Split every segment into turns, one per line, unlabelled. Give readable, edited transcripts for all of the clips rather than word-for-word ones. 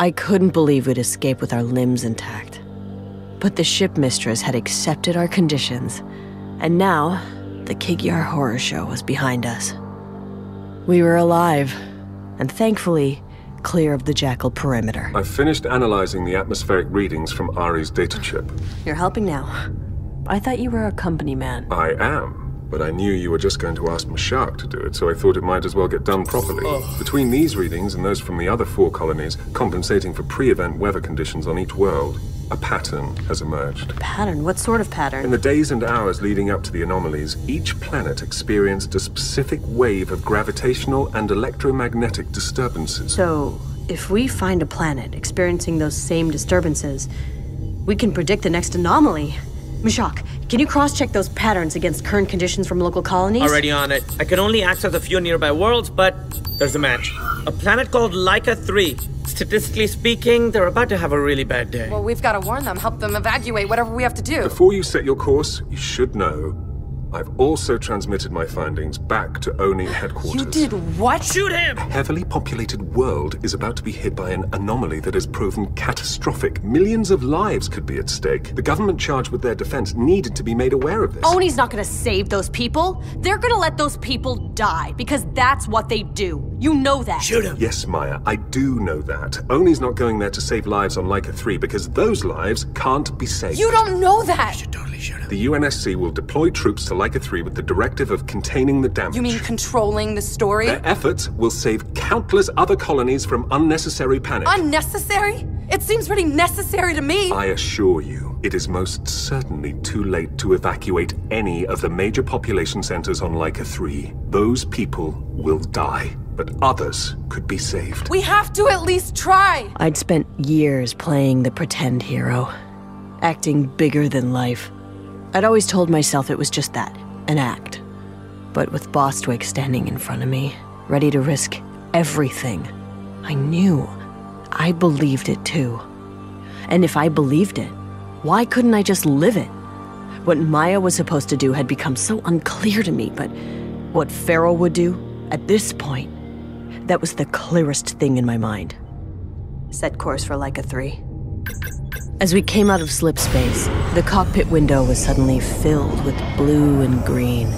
I couldn't believe we'd escape with our limbs intact. But the ship mistress had accepted our conditions, and now the Kigyar horror show was behind us. We were alive, and thankfully, clear of the Jackal perimeter.
I've finished analyzing the atmospheric readings from Ari's data chip.
You're helping now. I thought you were a company man.
I am, but I knew you were just going to ask Mashak to do it, so I thought it might as well get done properly. Between these readings and those from the other 4 colonies, compensating for pre-event weather conditions on each world, a pattern has emerged.
Pattern? What sort of pattern?
In the days and hours leading up to the anomalies, each planet experienced a specific wave of gravitational and electromagnetic disturbances.
So, if we find a planet experiencing those same disturbances, we can predict the next anomaly. Mashak, can you cross-check those patterns against current conditions from local colonies?
Already on it. I can only access a few nearby worlds, but there's a match. A planet called Laika 3. Statistically speaking, they're about to have a really bad day.
Well, we've got to warn them, help them evacuate, whatever we have to do.
Before you set your course, you should know I've also transmitted my findings back to ONI headquarters.
You did what?
Shoot him!
A heavily populated world is about to be hit by an anomaly that has proven catastrophic. Millions of lives could be at stake. The government charged with their defense needed to be made aware of this.
ONI's not gonna save those people. They're gonna let those people die, because that's what they do. You know that.
Shoot him!
Yes, Maya, I do know that. ONI's not going there to save lives on Laika 3 because those lives can't be saved.
You don't know that!
Totally shoot him.
The UNSC will deploy troops to Laika 3 with the directive of containing the damage.
You mean controlling the story?
Their efforts will save countless other colonies from unnecessary panic.
Unnecessary? It seems pretty necessary to me.
I assure you, it is most certainly too late to evacuate any of the major population centers on Laika 3. Those people will die, but others could be saved.
We have to at least try!
I'd spent years playing the pretend hero, acting bigger than life. I'd always told myself it was just that, an act. But with Bostwick standing in front of me, ready to risk everything, I knew. I believed it too. And if I believed it, why couldn't I just live it? What Maya was supposed to do had become so unclear to me, but what Faro would do, at this point, that was the clearest thing in my mind. Set course for Laika 3. As we came out of slip space, the cockpit window was suddenly filled with blue and green.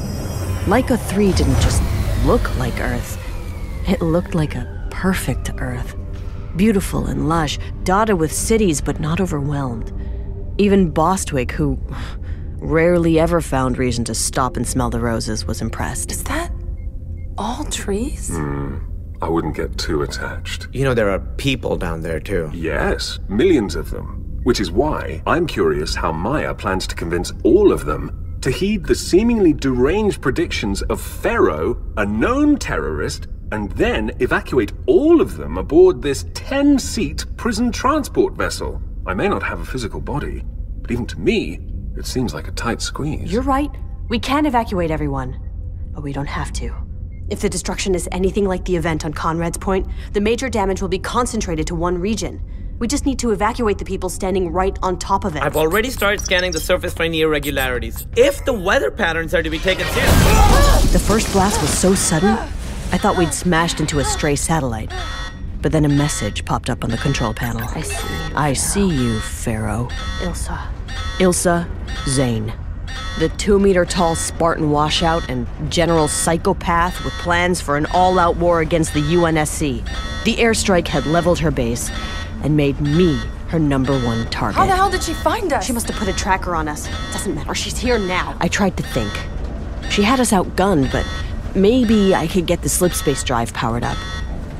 Laika 3 didn't just look like Earth. It looked like a perfect Earth. Beautiful and lush, dotted with cities but not overwhelmed. Even Bostwick, who rarely ever found reason to stop and smell the roses, was impressed.
Is that all trees?
I wouldn't get too attached.
You know there are people down there too.
Yes, millions of them. Which is why I'm curious how Maya plans to convince all of them to heed the seemingly deranged predictions of Faro, a known terrorist, and then evacuate all of them aboard this 10-seat prison transport vessel. I may not have a physical body, but even to me, it seems like a tight squeeze.
You're right. We can evacuate everyone, but we don't have to. If the destruction is anything like the event on Conrad's Point, the major damage will be concentrated to one region. We just need to evacuate the people standing right on top of it.
I've already started scanning the surface for any irregularities. If the weather patterns are to be taken seriously.
The first blast was so sudden, I thought we'd smashed into a stray satellite. But then a message popped up on the control panel. I see you, Faro. Ilsa Zane. The 2-meter-tall Spartan washout and general psychopath with plans for an all-out war against the UNSC. The airstrike had leveled her base and made me her #1 target.
How the hell did she find us?
She must have put a tracker on us. Doesn't matter, she's here now. I tried to think. She had us outgunned, but maybe I could get the slipspace drive powered up.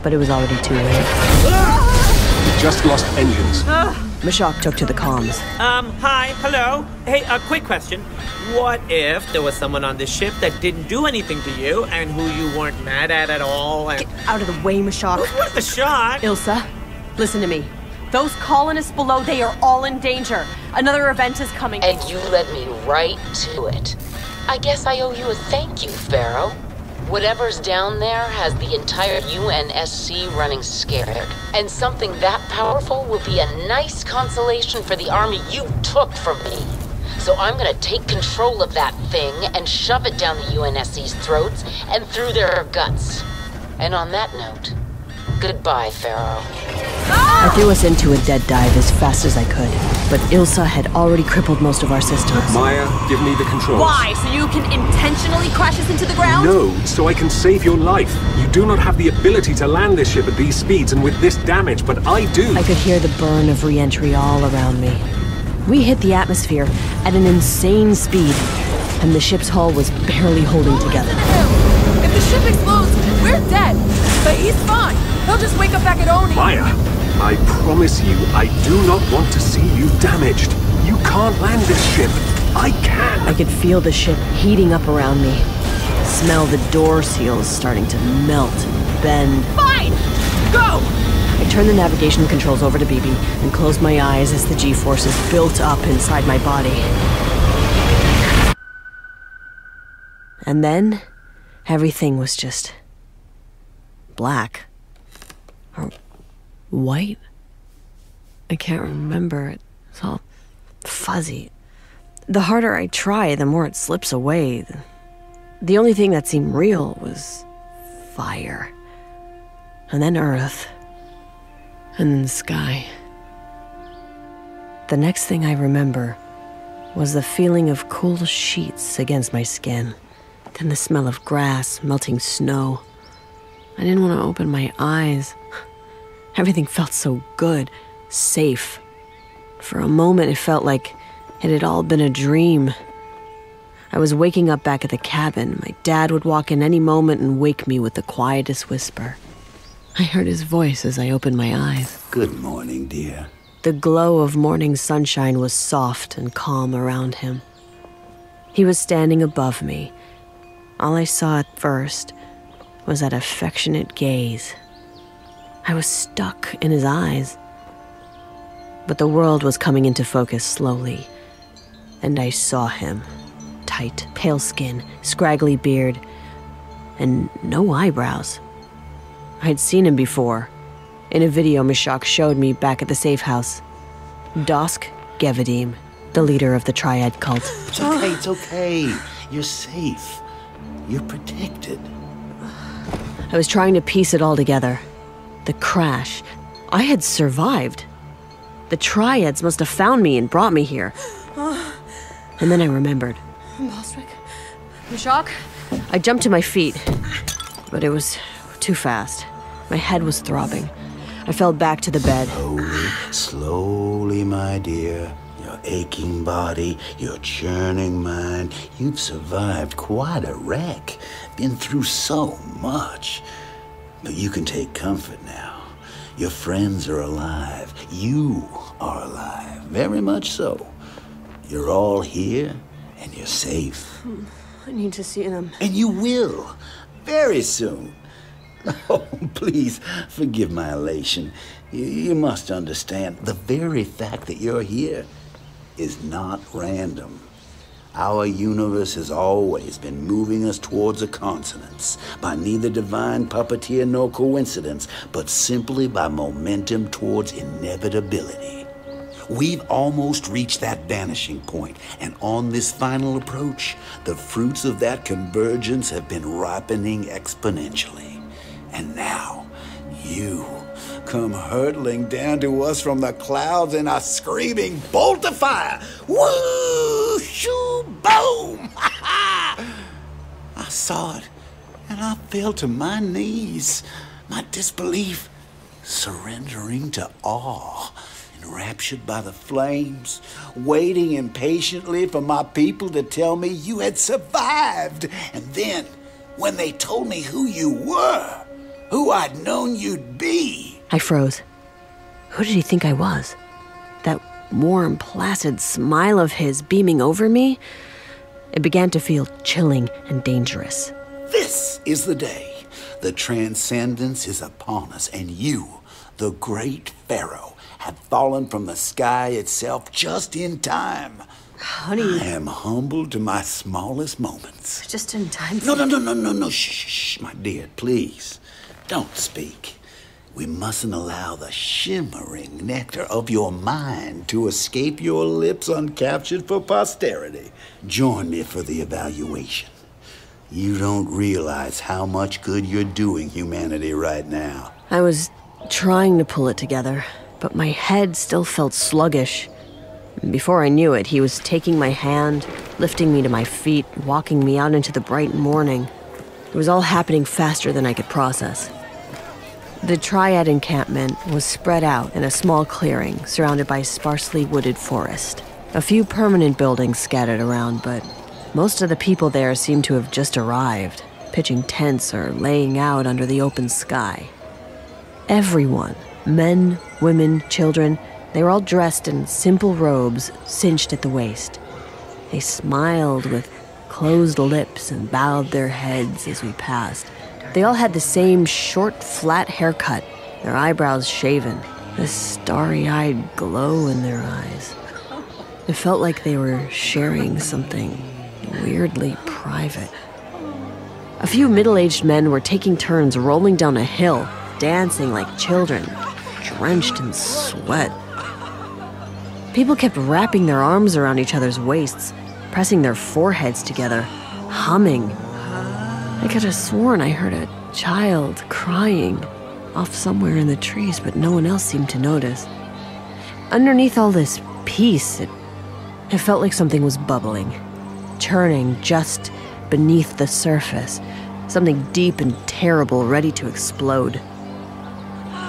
But it was already too late.
We just lost engines.
Mashak took to the comms.
Hi, hello. Hey, a quick question. What if there was someone on this ship that didn't do anything to you and who you weren't mad at all and...
Get out of the way, Mashak.
It was worth a shot.
Ilsa, listen to me. Those colonists below, they are all in danger. Another event is coming.
And you led me right to it. I guess I owe you a thank you, Faro. Whatever's down there has the entire UNSC running scared. And something that powerful will be a nice consolation for the army you took from me. So I'm gonna take control of that thing and shove it down the UNSC's throats and through their guts. And on that note, goodbye, Faro.
I threw us into a dead dive as fast as I could, but Ilsa had already crippled most of our systems.
Maya, give me the controls.
Why? So you can intentionally crash us into the ground?
No, so I can save your life. You do not have the ability to land this ship at these speeds and with this damage, but I do.
I could hear the burn of re-entry all around me. We hit the atmosphere at an insane speed, and the ship's hull was barely holding together.
If the ship explodes, we're dead. But he's fine. He'll just wake up back at Oni.
Maya, I promise you, I do not want to see you damaged. You can't land this ship. I can.
I could feel the ship heating up around me. Smell the door seals starting to melt and bend.
Fine! Go!
I turned the navigation controls over to BB and closed my eyes as the G-forces built up inside my body. And then, everything was just black. Or white? I can't remember. It's all fuzzy. The harder I try, the more it slips away. The only thing that seemed real was fire. And then earth. And then the sky. The next thing I remember was the feeling of cool sheets against my skin. Then the smell of grass, melting snow. I didn't want to open my eyes. Everything felt so good, safe. For a moment, it felt like it had all been a dream. I was waking up back at the cabin. My dad would walk in any moment and wake me with the quietest whisper. I heard his voice as I opened my eyes.
Good morning, dear.
The glow of morning sunshine was soft and calm around him. He was standing above me. All I saw at first was that affectionate gaze. I was stuck in his eyes. But the world was coming into focus slowly, and I saw him. Tight, pale skin, scraggly beard, and no eyebrows. I'd seen him before, in a video Mashak showed me back at the safe house. Dosk Gevadim, the leader of the Triad cult.
It's okay. You're safe. You're protected.
I was trying to piece it all together. The crash. I had survived. The Triads must have found me and brought me here. And then I remembered.
Bostwick? Mashak?
I jumped to my feet, but it was too fast. My head was throbbing. I fell back to the bed.
Slowly, my dear. Your aching body, your churning mind. You've survived quite a wreck. Been through so much. But you can take comfort now. Your friends are alive. You are alive. Very much so. You're all here, and you're safe.
I need to see them.
And you will. Very soon. Oh, please, forgive my elation. You must understand, the very fact that you're here is not random. Our universe has always been moving us towards a consonance, by neither divine puppeteer nor coincidence, but simply by momentum towards inevitability. We've almost reached that vanishing point, and on this final approach, the fruits of that convergence have been ripening exponentially. And now, you come hurtling down to us from the clouds in a screaming bolt of fire. Woo! Shoo! Boom! Ha ha! I saw it, and I fell to my knees, my disbelief surrendering to awe, enraptured by the flames, waiting impatiently for my people to tell me you had survived. And then, when they told me who you were, who I'd known you'd be.
I froze. Who did he think I was? That warm, placid smile of his beaming over me? It began to feel chilling and dangerous.
This is the day. The transcendence is upon us, and you, the great Pharaoh, have fallen from the sky itself just in time.
Honey.
I am humbled to my smallest moments.
Just in time for...
No. Shh, my dear, please. Don't speak. We mustn't allow the shimmering nectar of your mind to escape your lips uncaptured for posterity. Join me for the evaluation. You don't realize how much good you're doing humanity right now.
I was trying to pull it together, but my head still felt sluggish. Before I knew it, he was taking my hand, lifting me to my feet, walking me out into the bright morning. It was all happening faster than I could process. The Triad encampment was spread out in a small clearing surrounded by sparsely wooded forest. A few permanent buildings scattered around, but most of the people there seemed to have just arrived, pitching tents or laying out under the open sky. Everyone, men, women, children, they were all dressed in simple robes cinched at the waist. They smiled with closed lips and bowed their heads as we passed. They all had the same short, flat haircut, their eyebrows shaven, a starry-eyed glow in their eyes. It felt like they were sharing something weirdly private. A few middle-aged men were taking turns rolling down a hill, dancing like children, drenched in sweat. People kept wrapping their arms around each other's waists, pressing their foreheads together, humming. I could have sworn I heard a child crying off somewhere in the trees, but no one else seemed to notice. Underneath all this peace, it felt like something was bubbling, churning just beneath the surface, something deep and terrible ready to explode.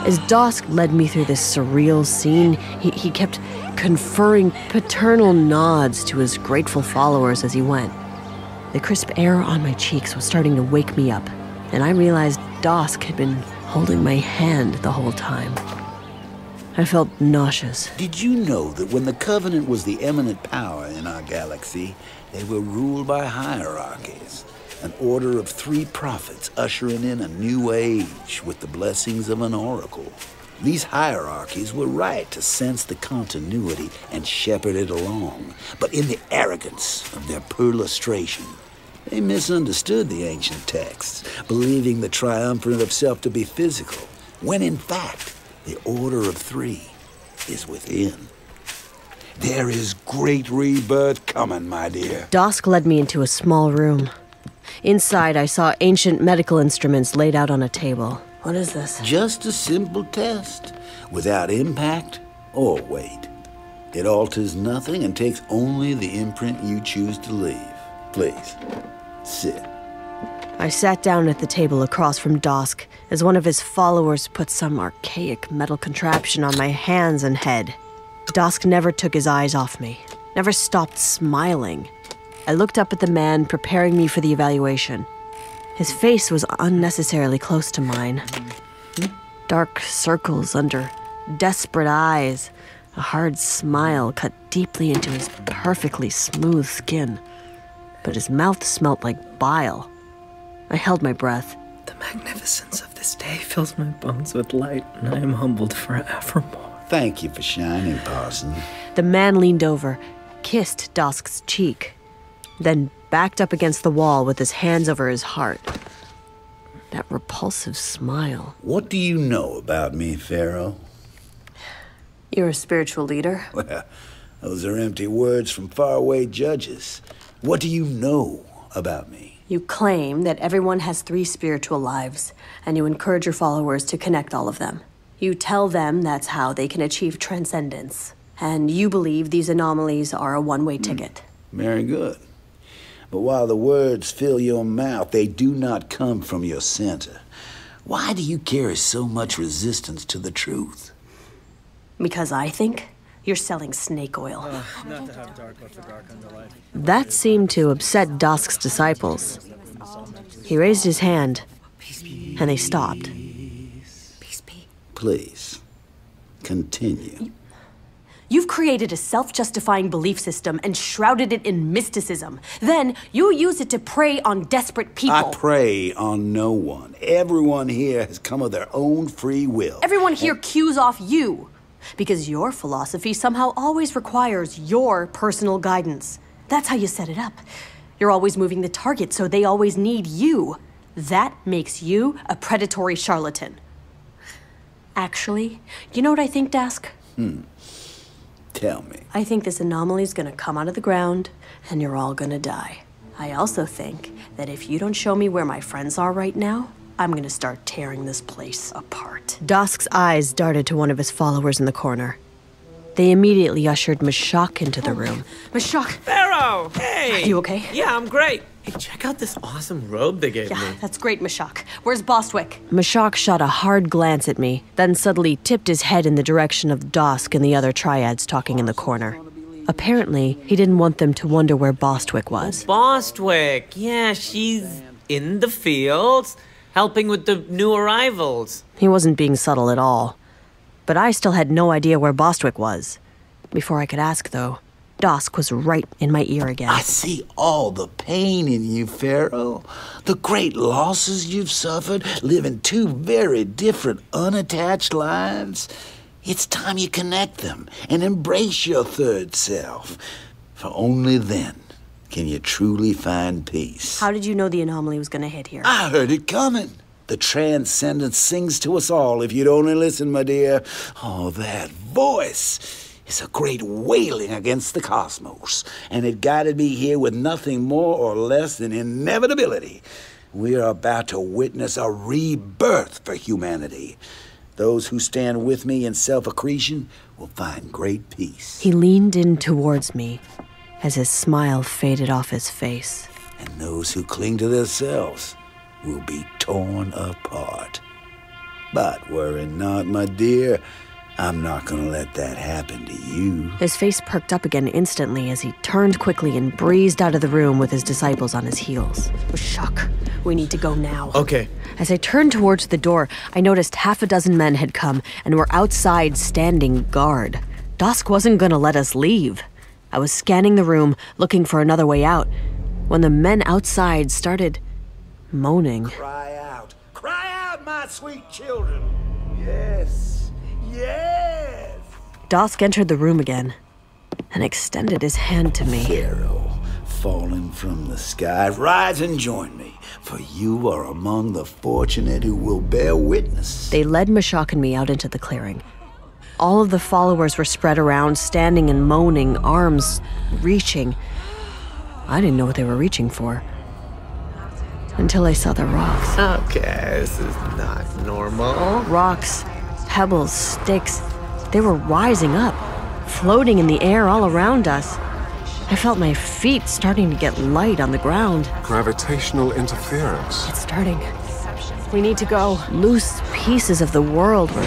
As Dosk led me through this surreal scene, he kept conferring paternal nods to his grateful followers as he went. The crisp air on my cheeks was starting to wake me up, and I realized Dosk had been holding my hand the whole time. I felt nauseous.
Did you know that when the Covenant was the eminent power in our galaxy, they were ruled by hierarchies? An order of 3 prophets ushering in a new age with the blessings of an oracle. These hierarchies were right to sense the continuity and shepherd it along, but in the arrogance of their perlustration, they misunderstood the ancient texts, believing the triumvirate of self to be physical, when in fact, the order of 3 is within. There is great rebirth coming, my dear.
Dosk led me into a small room. Inside, I saw ancient medical instruments laid out on a table. What is this?
Just a simple test, without impact or weight. It alters nothing and takes only the imprint you choose to leave. Please, sit.
I sat down at the table across from Dosk as one of his followers put some archaic metal contraption on my hands and head. Dosk never took his eyes off me, never stopped smiling. I looked up at the man preparing me for the evaluation. His face was unnecessarily close to mine. Dark circles under desperate eyes, a hard smile cut deeply into his perfectly smooth skin. But his mouth smelt like bile. I held my breath.
The magnificence of this day fills my bones with light, and I am humbled forevermore.
Thank you for shining, Parson.
The man leaned over, kissed Dosk's cheek, then backed up against the wall with his hands over his heart. That repulsive smile.
What do you know about me, Pharaoh?
You're a spiritual leader?
Well, those are empty words from faraway judges. What do you know about me?
You claim that everyone has 3 spiritual lives, and you encourage your followers to connect all of them. You tell them that's how they can achieve transcendence. And you believe these anomalies are a one-way ticket.
Very good. But while the words fill your mouth, they do not come from your center. Why do you carry so much resistance to the truth?
Because I think you're selling snake oil. That seemed to upset Dosk's disciples. He raised his hand, and they stopped.
Please, continue.
You've created a self-justifying belief system and shrouded it in mysticism. Then you use it to prey on desperate people.
I prey on no one. Everyone here has come of their own free will.
Everyone here cues off you, because your philosophy somehow always requires your personal guidance. That's how you set it up. You're always moving the target, so they always need you. That makes you a predatory charlatan. Actually, you know what I think, Dask?
Tell me.
I think this anomaly's gonna come out of the ground, and you're all gonna die. I also think that if you don't show me where my friends are right now, I'm gonna start tearing this place apart. Dusk's eyes darted to one of his followers in the corner. They immediately ushered Mashak into the room. Mashak!
Pharaoh! Hey!
Are you okay?
Yeah, I'm great. Hey, check out this awesome robe they gave me.
Yeah, that's great, Mashak. Where's Bostwick? Mashak shot a hard glance at me, then suddenly tipped his head in the direction of Dusk and the other triads talking in the corner. Apparently, he didn't want them to wonder where Bostwick was.
Bostwick! Yeah, she's in the fields, helping with the new arrivals.
He wasn't being subtle at all. But I still had no idea where Bostwick was. Before I could ask, though, Dusk was right in my ear again.
I see all the pain in you, Pharaoh. The great losses you've suffered, living two very different, unattached lives. It's time you connect them and embrace your third self. For only then can you truly find peace.
How did you know the anomaly was gonna hit here?
I heard it coming. The transcendence sings to us all if you'd only listen, my dear. Oh, that voice is a great wailing against the cosmos, and it guided me here with nothing more or less than inevitability. We are about to witness a rebirth for humanity. Those who stand with me in self-accretion will find great peace.
He leaned in towards me as his smile faded off his face.
And those who cling to themselves will be torn apart. But worry not, my dear. I'm not gonna let that happen to you.
His face perked up again instantly as he turned quickly and breezed out of the room with his disciples on his heels. Shuck, we need to go now.
Okay.
As I turned towards the door, I noticed half a dozen men had come and were outside standing guard. Dusk wasn't gonna let us leave. I was scanning the room, looking for another way out, when the men outside started moaning.
Cry out, my sweet children. Yes, yes.
Dusk entered the room again and extended his hand to me.
Pharaoh, fallen from the sky, rise and join me, for you are among the fortunate who will bear witness.
They led Mashak and me out into the clearing. All of the followers were spread around, standing and moaning, arms reaching. I didn't know what they were reaching for. Until I saw the rocks.
Okay, this is not normal.
Rocks, pebbles, sticks. They were rising up, floating in the air all around us. I felt my feet starting to get light on the ground.
Gravitational interference.
It's starting. We need to go. Loose pieces of the world were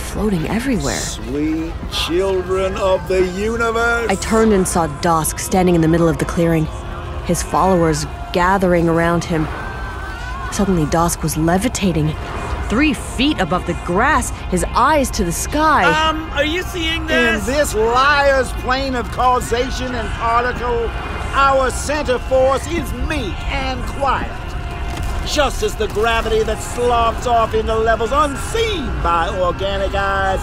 floating everywhere.
Sweet children of the universe.
I turned and saw Dusk standing in the middle of the clearing, his followers gathering around him. Suddenly, Dusk was levitating 3 feet above the grass, his eyes to the sky.
Are you seeing this?
In this liar's plane of causation and particle, our center force is meek and quiet. Just as the gravity that sloughs off into levels unseen by organic eyes,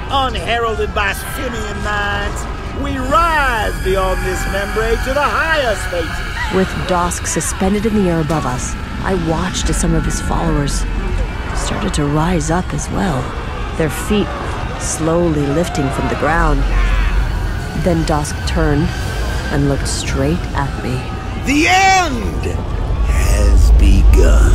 unheralded by simian minds, we rise beyond this membrane to the higher spaces.
With Dusk suspended in the air above us, I watched as some of his followers started to rise up as well, their feet slowly lifting from the ground. Then Dusk turned and looked straight at me.
The end has begun.